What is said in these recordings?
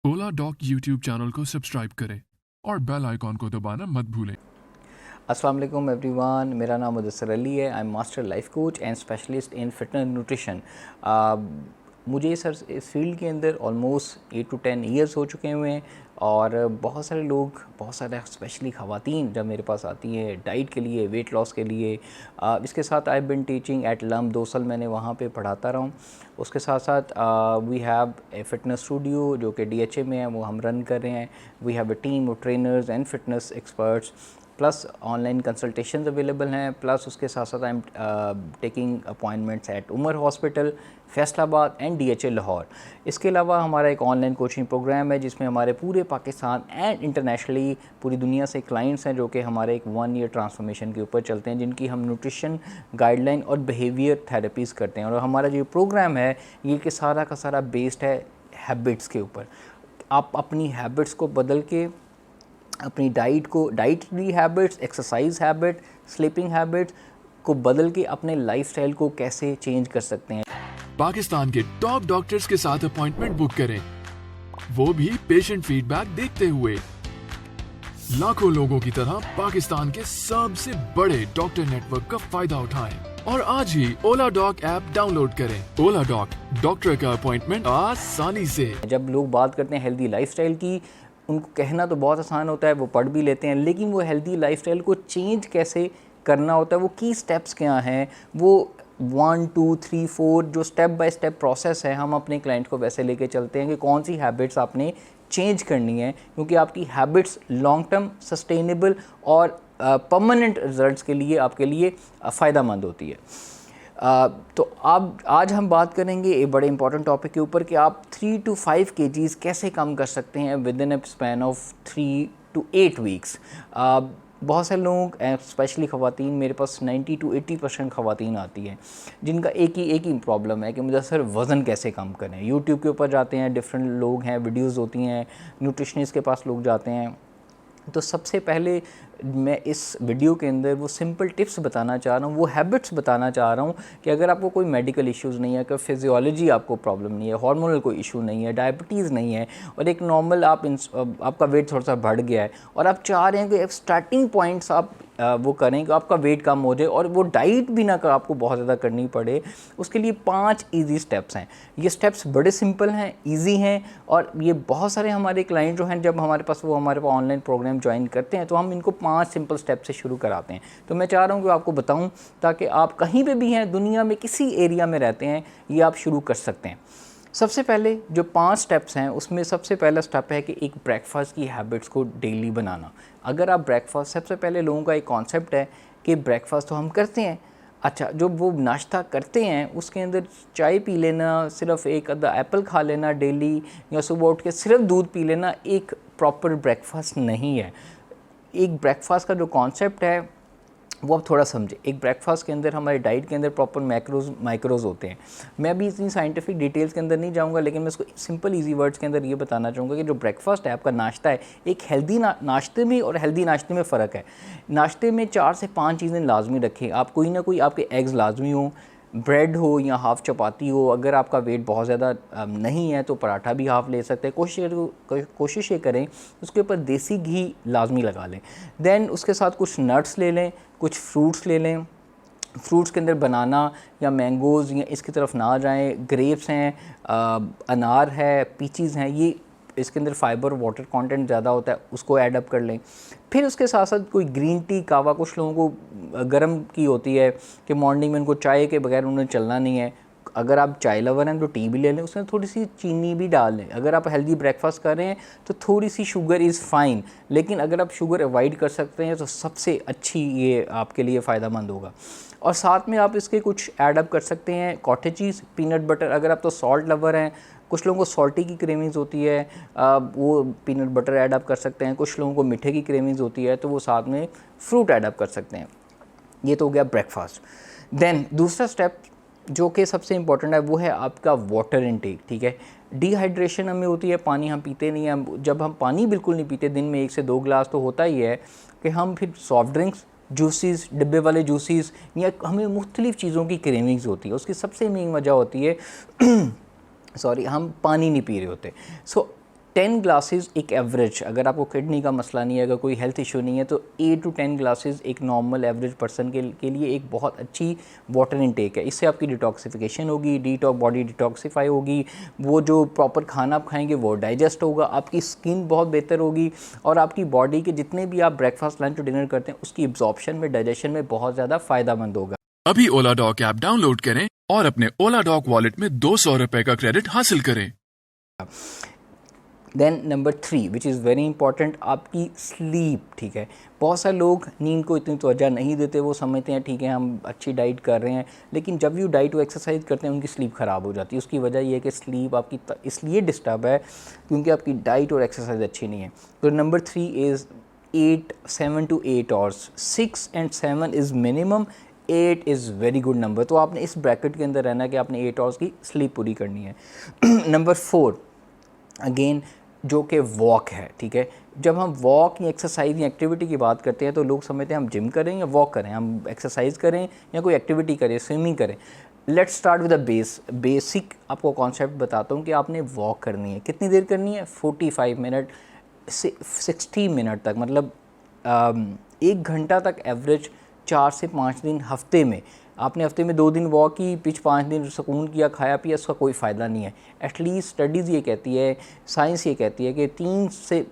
ओला dock YouTube channel को subscribe करें और बेल आइकॉन को दबाना मत भूलें। अस्सलाम वालेकुम एवरीवन, मेरा नाम मुदस्सर अली है। I am master life coach and specialist in fitness nutrition. मुझे सर इस फील्ड के अंदर ऑलमोस्ट 8 to 10 ईयर्स हो चुके हुए हैं और बहुत सारे लोग, बहुत सारे स्पेशली ख़वातीन जब मेरे पास आती हैं डाइट के लिए, वेट लॉस के लिए। इसके साथ आई बिन टीचिंग एट लम, 2 साल मैंने वहाँ पे पढ़ाता रहा हूँ। उसके साथ साथ we have a fitness studio जो कि DHA में है, वो हम रन कर रहे हैं। We have a team of trainers and fitness experts, plus online consultations available हैं। प्लस उसके साथ साथ I am taking appointments at Umar hospital, Faisalabad and DHA Lahore. इसके अलावा हमारा एक ऑनलाइन कोचिंग प्रोग्राम है जिसमें हमारे पूरे पाकिस्तान एंड इंटरनेशनली पूरी दुनिया से क्लाइंट्स हैं जो कि हमारे एक 1 ईयर ट्रांसफॉर्मेशन के ऊपर चलते हैं, जिनकी हम न्यूट्रिशन गाइडलाइन और बिहेवियर थेरेपीज़ करते हैं। और हमारा जो प्रोग्राम है ये कि सारा का सारा बेस्ड है हैबिट्स के ऊपर। आप अपनी हैबिट्स को बदल के अपनी dietary habits, exercise habit, sleeping habits को बदल के अपने लाइफस्टाइल को कैसे चेंज कर सकते हैं। पाकिस्तान के टॉप डॉक्टर्स के साथ अपॉइंटमेंट बुक करें, वो भी पेशेंट फीडबैक देखते हुए। लाखों लोगों की तरह पाकिस्तान के सबसे बड़े डॉक्टर नेटवर्क का फायदा उठाएं और आज ही ओला डॉक ऐप डाउनलोड करें। ओला डॉक, डॉक्टर का अपॉइंटमेंट आसानी से। जब लोग बात करते हैं हेल्दी लाइफस्टाइल की, उनको कहना तो बहुत आसान होता है, वो पढ़ भी लेते हैं, लेकिन वो हेल्दी लाइफस्टाइल को चेंज कैसे करना होता है, वो की स्टेप्स क्या हैं, वो 1 2 3 4 जो स्टेप बाय स्टेप प्रोसेस है, हम अपने क्लाइंट को वैसे लेके चलते हैं कि कौन सी हैबिट्स आपने चेंज करनी है, क्योंकि आपकी हैबिट्स लॉन्ग टर्म सस्टेनेबल और परमानेंट रिजल्ट्स के लिए आपके लिए फ़ायदा मंद होती है। तो अब आज हम बात करेंगे एक बड़े इंपॉर्टेंट टॉपिक के ऊपर कि आप 3 to 5 kgs कैसे कम कर सकते हैं with in a span of 3 to 8 weeks. बहुत से लोग, स्पेशली ख़वातीन, मेरे पास 90 to 80% ख़वातीन आती हैं जिनका एक ही प्रॉब्लम है कि मुझे सर वज़न कैसे कम करें। यूट्यूब के ऊपर जाते हैं, डिफरेंट लोग हैं, वीडियोज़ होती हैं, न्यूट्रिशनिस्ट के पास लोग जाते हैं। तो सबसे पहले मैं इस वीडियो के अंदर वो सिंपल टिप्स बताना चाह रहा हूँ, वो हैबिट्स बताना चाह रहा हूँ कि अगर आपको कोई मेडिकल इश्यूज़ नहीं है, कोई फिजियोलॉजी आपको प्रॉब्लम नहीं है, हार्मोनल कोई इशू नहीं है, डायबिटीज़ नहीं है, और एक नॉर्मल आपका वेट थोड़ा सा बढ़ गया है और आप चाह रहे हैं कि स्टार्टिंग पॉइंट्स आप वो करें कि आपका वेट कम हो जाए और वो डाइट भी ना आपको बहुत ज़्यादा करनी पड़े, उसके लिए 5 ईजी स्टेप्स हैं। ये स्टेप्स बड़े सिंपल हैं, ईजी हैं, और ये बहुत सारे हमारे क्लाइंट जो हैं जब हमारे पास ऑनलाइन प्रोग्राम ज्वाइन करते हैं तो हम इनको 5 सिंपल स्टेप से शुरू कराते हैं। तो मैं चाह रहा हूँ कि आपको बताऊँ ताकि आप कहीं पर भी हैं, दुनिया में किसी एरिया में रहते हैं, ये आप शुरू कर सकते हैं। सबसे पहले जो 5 स्टेप्स हैं उसमें सबसे पहला स्टेप है कि एक ब्रेकफास्ट की हैबिट्स को डेली बनाना। अगर आप ब्रेकफास्ट, सबसे पहले लोगों का एक कॉन्सेप्ट है कि ब्रेकफास्ट तो हम करते हैं, अच्छा जो वो नाश्ता करते हैं उसके अंदर चाय पी लेना, सिर्फ एक आधा एप्पल खा लेना डेली, या सुबह उठ के सिर्फ दूध पी लेना, एक प्रॉपर ब्रेकफास्ट नहीं है। एक ब्रेकफास्ट का जो कॉन्सेप्ट है वो आप थोड़ा समझे। एक ब्रेकफास्ट के अंदर, हमारे डाइट के अंदर प्रॉपर माइक्रोज होते हैं। मैं अभी इतनी साइंटिफिक डिटेल्स के अंदर नहीं जाऊंगा, लेकिन मैं इसको सिंपल इजी वर्ड्स के अंदर ये बताना चाहूँगा कि जो ब्रेकफास्ट है, आपका नाश्ता है, एक हेल्दी नाश्ते में और हेल्दी नाश्ते में फ़र्क है। नाश्ते में 4 से 5 चीज़ें लाजमी रखें आप, कोई ना कोई आपके एग्स लाजमी हों, ब्रेड हो या हाफ़ चपाती हो। अगर आपका वेट बहुत ज़्यादा नहीं है तो पराठा भी हाफ़ ले सकते हैं। कोशिश ये करें उसके ऊपर देसी घी लाजमी लगा लें। देन उसके साथ कुछ नट्स ले लें, कुछ फ्रूट्स ले लें। फ्रूट्स के अंदर बनाना या मैंगोज़ या इसकी तरफ ना जाएं, ग्रेप्स हैं, अनार है, पीचीज़ हैं, ये इसके अंदर फाइबर, वाटर कंटेंट ज़्यादा होता है, उसको ऐड अप कर लें। फिर उसके साथ साथ कोई ग्रीन टी, कावा, कुछ लोगों को गर्म की होती है कि मॉर्निंग में उनको चाय के बगैर उन्हें चलना नहीं है। अगर आप चाय लवर हैं तो टी भी ले लें, उसमें थोड़ी सी चीनी भी डाल लें। अगर आप हेल्दी ब्रेकफास्ट कर रहे हैं तो थोड़ी सी शुगर इज़ फ़ाइन, लेकिन अगर आप शुगर अवॉइड कर सकते हैं तो सबसे अच्छी ये आपके लिए फ़ायदा मंद होगा। और साथ में आप इसके कुछ ऐड अप कर सकते हैं कॉटेज चीज़, पीनट बटर। अगर आप तो सॉल्ट लवर हैं, कुछ लोगों को सॉल्टी की क्रेविंग्स होती है, वो पीनट बटर ऐड अप कर सकते हैं। कुछ लोगों को मीठे की क्रेविंग्स होती है तो वो साथ में फ्रूट ऐड अप कर सकते हैं। ये तो हो गया ब्रेकफास्ट। देन दूसरा स्टेप जो कि सबसे इम्पॉर्टेंट है वो है आपका वाटर इनटेक, ठीक है। डिहाइड्रेशन हमें होती है, पानी हम पीते नहीं हैं। जब हम पानी बिल्कुल नहीं पीते, दिन में 1 से 2 गिलास तो होता ही है, कि हम फिर सॉफ्ट ड्रिंक्स, जूसेस, डिब्बे वाले जूसेस, या हमें मुख्तलिफ़ चीज़ों की क्रेविंग्स होती है। उसकी सबसे मेन वजह होती है सॉरी, हम पानी नहीं पी रहे होते। सो 10 ग्लासेस एक एवरेज, अगर आपको किडनी का मसला नहीं है, अगर कोई हेल्थ इशू नहीं है, तो 8 to 10 ग्लासेस एक नॉर्मल एवरेज पर्सन के लिए एक बहुत अच्छी वाटर इनटेक है। इससे आपकी डिटॉक्सिफिकेशन होगी, बॉडी डिटॉक्सीफाई होगी, वो जो प्रॉपर खाना आप खाएंगे वो डाइजेस्ट होगा, आपकी स्किन बहुत बेहतर होगी और आपकी बॉडी के जितने भी आप ब्रेकफास्ट, लंच और डिनर करते हैं उसकी एब्जॉर्प्शन में, डाइजेशन में बहुत ज़्यादा फ़ायदेमंद होगा। अभी ओला डॉग ऐप डाउनलोड करें और अपने ओला डॉग वॉलेट में 200 रुपए का क्रेडिट हासिल करें। Then number 3 which is very important, आपकी स्लीप। ठीक है, बहुत सारे लोग नींद को इतनी तवज्जो नहीं देते, वो समझते हैं ठीक है हम अच्छी डाइट कर रहे हैं, लेकिन जब भी डाइट वो एक्सरसाइज करते हैं उनकी स्लीप ख़राब हो जाती है। उसकी वजह ये है कि स्लीप आपकी इसलिए डिस्टर्ब है क्योंकि आपकी डाइट और एक्सरसाइज अच्छी नहीं है। तो number 3 is 7 to 8 hours, 6 and 7 is minimum, 8 is very good number. तो आपने इस ब्रैकेट के अंदर रहना है कि आपने 8 आवर्स की स्लीप पूरी करनी है। नंबर 4 अगेन जो कि वॉक है। ठीक है, जब हम वॉक या एक्सरसाइज या एक्टिविटी की बात करते हैं तो लोग समझते हैं हम जिम करें या वॉक करें, हम एक्सरसाइज करें या कोई एक्टिविटी करें, स्विमिंग करें। Let's start with the basic आपको कॉन्सेप्ट बताता हूँ कि आपने वॉक करनी है। कितनी देर करनी है? 45 मिनट से 60 मिनट तक, मतलब 1 घंटा तक एवरेज 4 से 5 दिन हफ्ते में। आपने हफ्ते में 2 दिन वॉक की, पिछ 5 दिन सुकून किया, खाया पिया, उसका कोई फ़ायदा नहीं है। एटलीस्ट स्टडीज़ ये कहती है, साइंस ये कहती है कि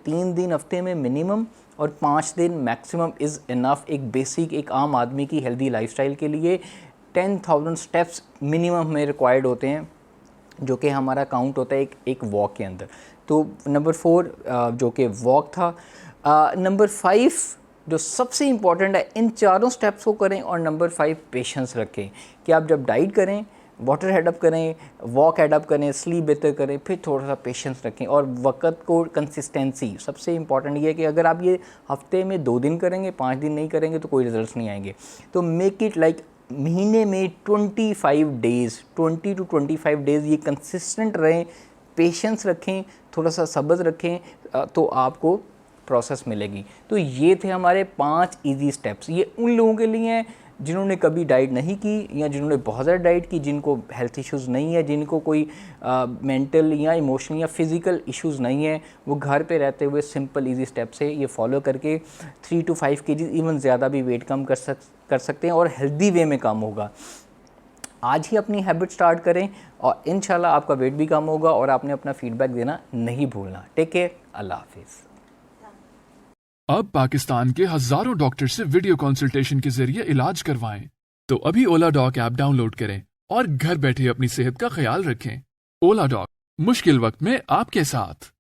3 दिन हफ्ते में मिनिमम और 5 दिन मैक्सिमम इज़ इनफ एक बेसिक, एक आम आदमी की हेल्दी लाइफस्टाइल के लिए। 10,000 स्टेप्स मिनिमम हमें रिक्वायर्ड होते हैं, जो कि हमारा काउंट होता है एक वॉक के अंदर। तो नंबर 4 जो कि वॉक था। नंबर 5 जो सबसे इम्पॉर्टेंट है, इन चारों स्टेप्स को करें। और नंबर 5 पेशेंस रखें कि आप जब डाइट करें, वाटर हेडअप करें, वॉक हेडअप करें, स्लीप बेहतर करें, फिर थोड़ा सा पेशेंस रखें। और वक्त को कंसिस्टेंसी सबसे इम्पॉर्टेंट ये है कि अगर आप ये हफ्ते में 2 दिन करेंगे, 5 दिन नहीं करेंगे तो कोई रिजल्ट्स नहीं आएंगे। तो मेक इट लाइक महीने में 25 डेज़, 20 to 25 डेज़ ये कंसिस्टेंट रहें, पेशेंस रखें, थोड़ा सा सब्र रखें, तो आपको प्रोसेस मिलेगी। तो ये थे हमारे 5 इजी स्टेप्स। ये उन लोगों के लिए हैं जिन्होंने कभी डाइट नहीं की या जिन्होंने बहुत ज़्यादा डाइट की, जिनको हेल्थ इश्यूज़ नहीं है, जिनको कोई मेंटल या इमोशनल या फिज़िकल इश्यूज़ नहीं है, वो घर पे रहते हुए सिंपल इजी स्टेप से ये फॉलो करके 3 to 5 kg इवन ज़्यादा भी वेट कम कर सकते हैं और हेल्दी वे में कम होगा। आज ही अपनी हैबिट स्टार्ट करें और इंशाल्लाह आपका वेट भी कम होगा और आपने अपना फीडबैक देना नहीं भूलना। टेक केयर, अल्लाह हाफिज़। अब पाकिस्तान के हजारों डॉक्टर से वीडियो कंसल्टेशन के जरिए इलाज करवाएं। तो अभी ओला डॉग ऐप डाउनलोड करें और घर बैठे अपनी सेहत का ख्याल रखें। ओला डॉग, मुश्किल वक्त में आपके साथ।